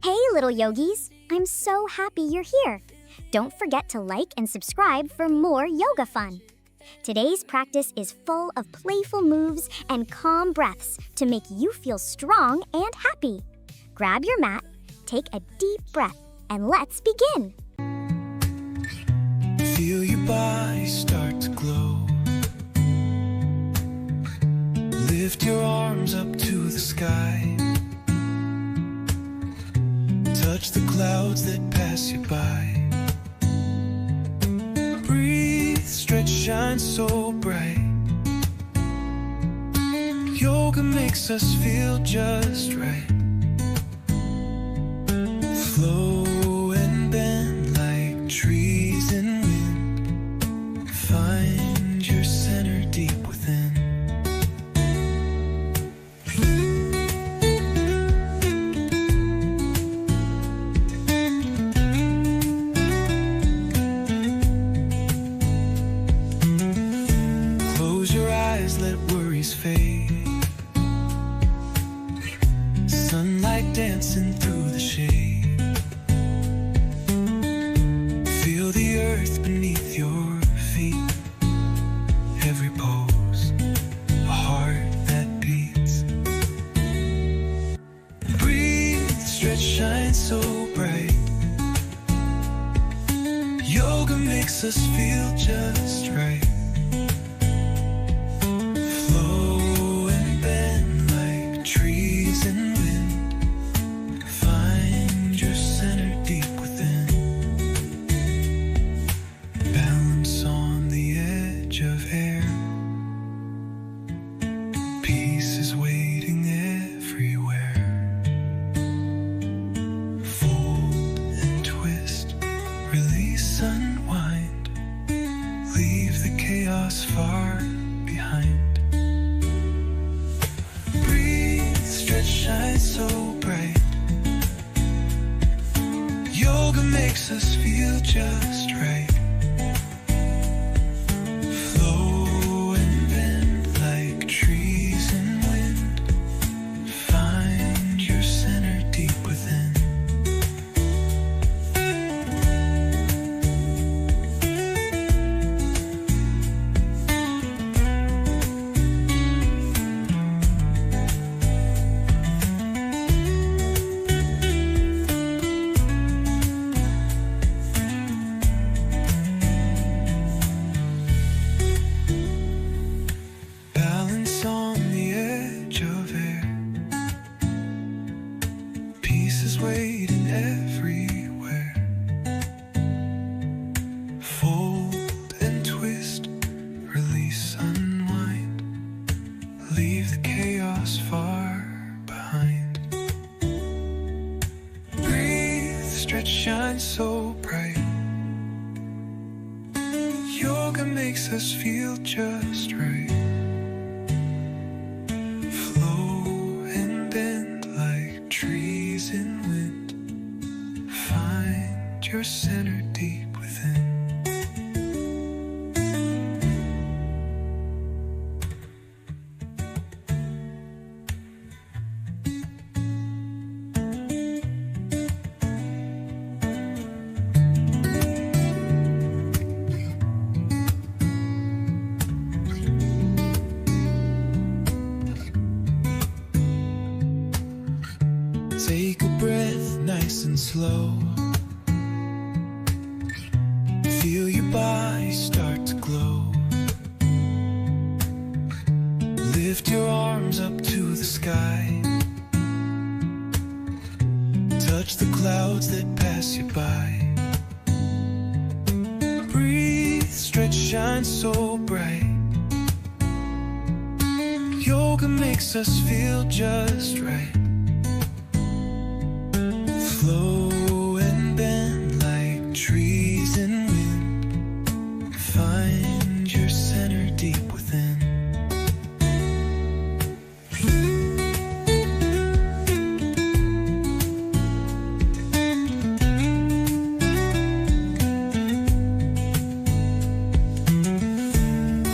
Hey, little yogis! I'm so happy you're here. Don't forget to like and subscribe for more yoga fun. Today's practice is full of playful moves and calm breaths to make you feel strong and happy. Grab your mat, take a deep breath, and let's begin. Feel your body start to glow. Lift your arms up to the sky. Touch the clouds that pass you by. Breathe, stretch, shine so bright. Yoga makes us feel just right. Flow and bend like trees in wind. Find your center deep within. Let worries fade. Sunlight dancing through the shade. Feel the earth beneath your feet. Every pose, a heart that beats. Breathe, stretch, shine so bright. Yoga makes us feel just right. Peace is waiting everywhere. Fold and twist, release, unwind. Leave the chaos far behind. Breathe, stretch, shine so bright. Yoga makes us feel just right. Waiting everywhere. Fold and twist, release, unwind. Leave the chaos far behind. Breathe, stretch, shine so bright. Yoga makes us feel just right. Flow and bend like trees in wind. Find your center deep within. Take a breath, nice and slow. Feel your body start to glow. Lift your arms up to the sky. Touch the clouds that pass you by. Breathe, stretch, shine so bright. Yoga makes us feel just right. Flow and bend like trees in wind. Find your center deep within.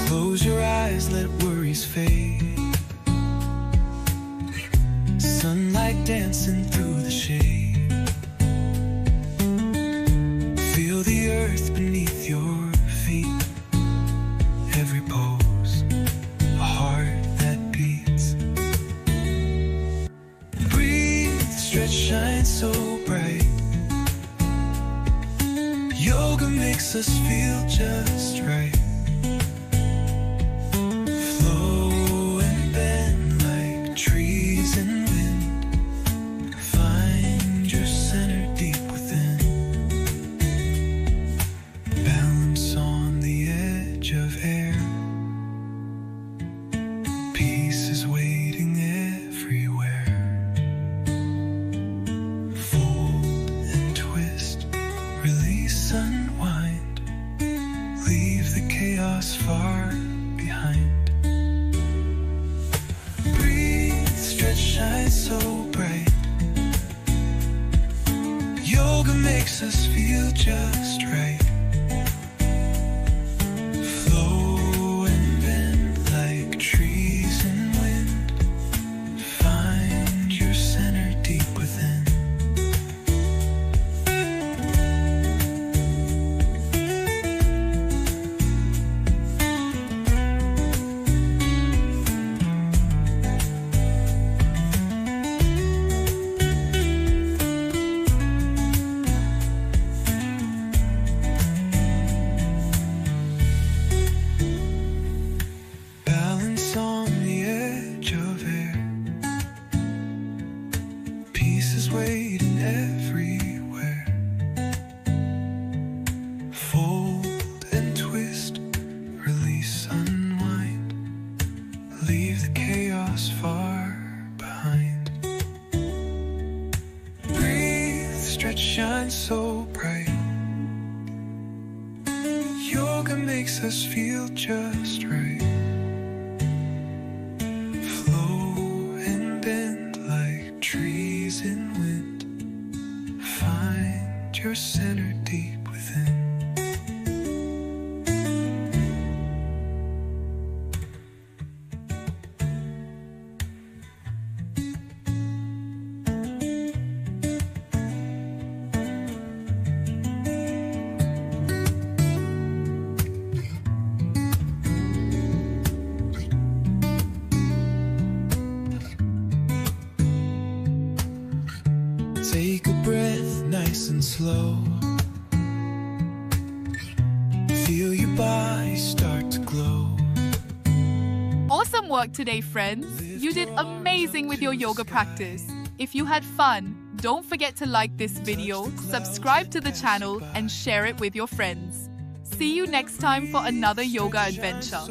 Close your eyes, let worries fade. shine so bright. Yoga makes us feel just right. Flow and bend like trees in wind. Find your center deep within. Balance on the edge of air. Peace is waiting everywhere. Fold and twist, release, unwind. Leave the chaos far behind. Breathe, stretch, shine so bright. Yoga makes us feel just right. Flow and bend like trees in wind. Find your center deep within. Balance on the edge of air. Peace is waiting everywhere. Fold and twist, release, unwind. Leave the chaos far behind. Breathe, stretch, shine so bright. Yoga makes us feel just right. Flow and bend like trees in wind. Find your center deep within. Take a breath, nice and slow. Feel your body start to glow. Awesome work today, friends. You did amazing with your yoga practice. If you had fun, don't forget to like this video, subscribe to the channel, and share it with your friends. See you next time for another yoga adventure.